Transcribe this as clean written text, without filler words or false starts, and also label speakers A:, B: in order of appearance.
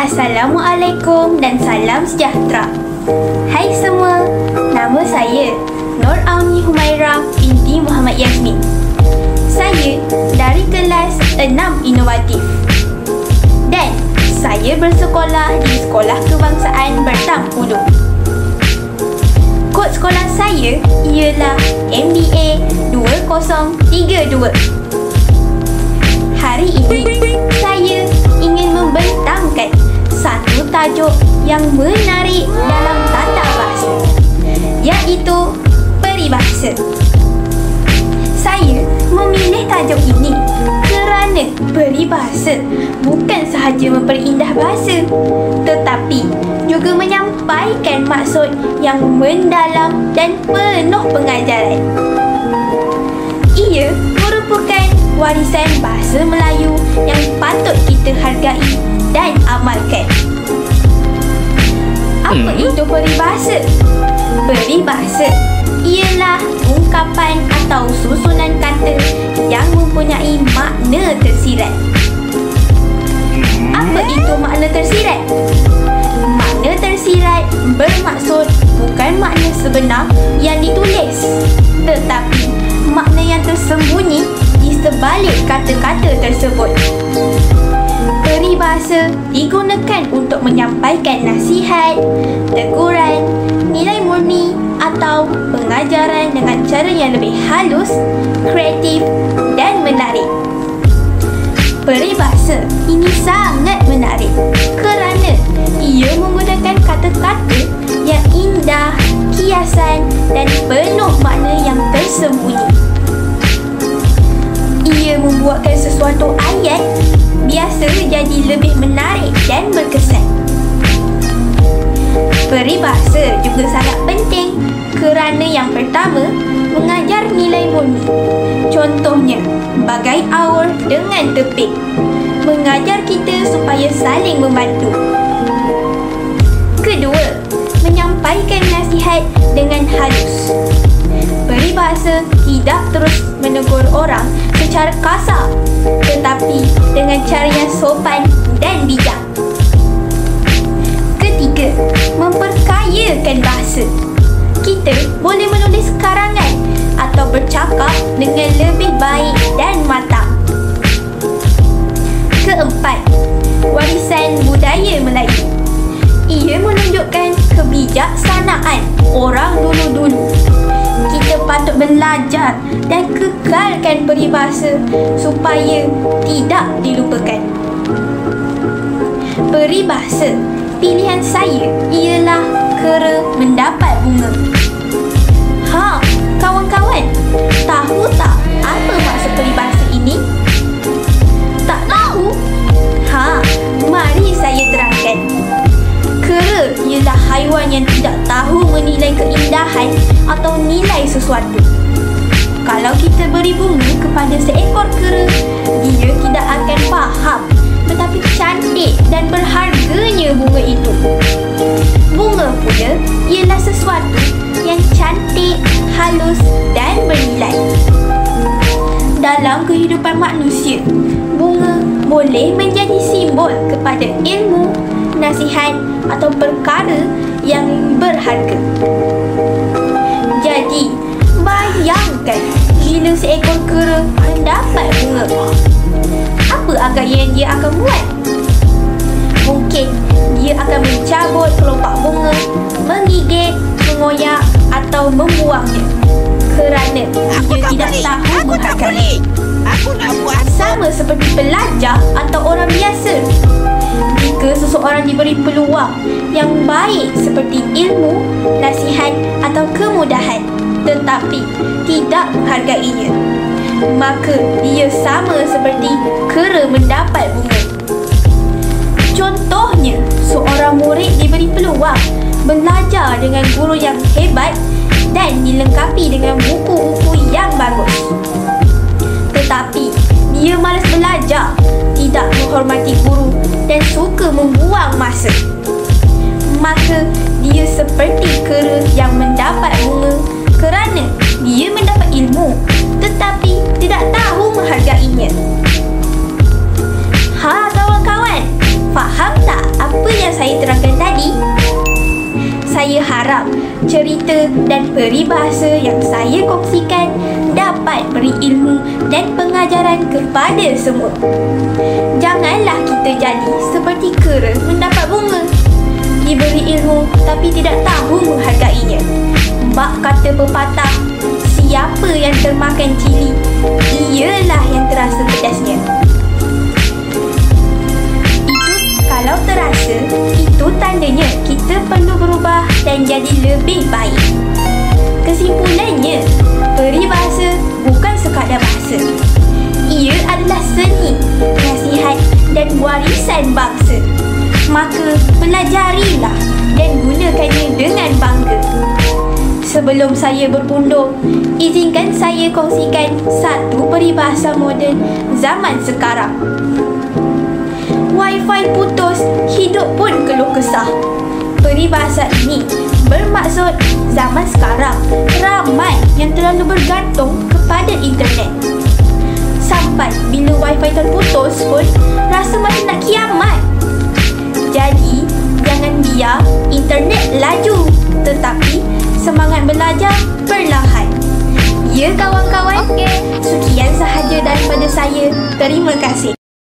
A: Assalamualaikum dan salam sejahtera. Hai semua, nama saya Nur Auni Humaira binti Muhammad Yasmin. Saya dari kelas 6 inovatif dan saya bersekolah di Sekolah Kebangsaan Bertangkudu. Kod sekolah saya ialah MBA 2032. Hari ini saya ingin membentangkan satu tajuk yang menarik dalam tata bahasa, iaitu peribahasa. Saya memilih tajuk ini kerana peribahasa bukan sahaja memperindah bahasa, tetapi juga menyampaikan maksud yang mendalam dan penuh pengajaran. Ia merupakan warisan bahasa Melayu yang patut kita hargai dan amalkan. Apa itu peribahasa? Peribahasa ialah ungkapan atau susunan kata yang mempunyai makna tersirat. Apa itu makna tersirat? Makna tersirat bermaksud bukan makna sebenar yang ditulis, tetapi makna yang tersembunyi di sebalik kata-kata tersebut. Peribahasa digunakan untuk menyampaikan nasihat, teguran, nilai murni atau pengajaran dengan cara yang lebih halus, kreatif dan menarik. Peribahasa ini sangat menarik kerana ia menggunakan kata-kata yang indah, kiasan dan penuh makna yang tersembunyi. Ia membuatkan sesuatu ayat biasa jadi lebih menarik dan berkesan. Peribahasa juga sangat penting kerana yang pertama, mengajar nilai murni. Contohnya, bagai awur dengan tepik, mengajar kita supaya saling membantu. Kedua, menyampaikan nasihat dengan halus. Peribahasa tidak terus menegur orang secara kasar, tetapi dengan cara yang sopan dan bijak. Ketiga, memperkayakan bahasa. Kita boleh menulis karangan atau bercakap dengan lebih baik dan matang. Keempat, warisan budaya Melayu. Ia menunjukkan kebijaksanaan orang dulu-dulu. Kita patut belajar dan kekalkan peribahasa supaya tidak dilupakan. Peribahasa pilihan saya ialah kera mendapat bunga. Kawan-kawan, tahu tak apa maksud peribahasa ini? Tak tahu? Mari saya terangkan. Kera ialah haiwan yang tidak tahu menilai keindahan atau nilai sesuatu. Kalau kita beri bunga kepada seekor kera, dia tidak akan faham betapa cantik dan berharganya bunga itu. Bunga pula ialah sesuatu yang cantik, halus dan bernilai. Dalam kehidupan manusia, bunga boleh menjadi simbol kepada ilmu, nasihat atau perkara yang berharga. Jadi, bayangkan bila seekor kera mendapat bunga. Apa agak yang dia akan buat? Mungkin dia akan mencabut kelopak bunga, menggigit, mengoyak atau membuangnya kerana dia tidak tahu menghargai. Sama seperti pelajar atau orang biasa. Jika seseorang diberi peluang yang baik seperti ilmu, nasihat atau kemudahan, tetapi tidak menghargainya, maka dia sama seperti kera mendapat bunga. Contohnya, seorang murid diberi peluang belajar dengan guru yang hebat dan dilengkapi dengan buku-buku yang bagus, tetapi dia malas belajar, tidak menghormati guru dan suka membuang masa, maka dia seperti kera yang mendapat bunga kerana dia mendapat ilmu tetapi tidak tahu menghargainya. Kawan-kawan, faham tak apa dan pengajaran kepada semua. Janganlah kita jadi seperti kera mendapat bunga, diberi ilmu tapi tidak tahu menghargainya. Bak kata pepatah, siapa yang termakan cili, ialah yang terasa pedasnya. Kalau terasa, itu tandanya kita perlu berubah dan jadi lebih baik. Kesimpulannya, peribahasa bukan sekadar bahasa. Ia adalah seni, nasihat dan warisan bangsa. Maka, pelajarilah dan gunakannya dengan bangga. Sebelum saya berpundur, izinkan saya kongsikan satu peribahasa moden zaman sekarang. Wi-Fi putus, hidup pun keluh kesah. Peribahasa ini bermaksud zaman sekarang ramai yang terlalu bergantung kepada internet. Sampai bila Wi-Fi terputus pun rasa macam nak kiamat. Jadi, jangan biar internet laju, tetapi semangat belajar perlahan. Ya kawan-kawan, sekian sahaja daripada saya. Terima kasih.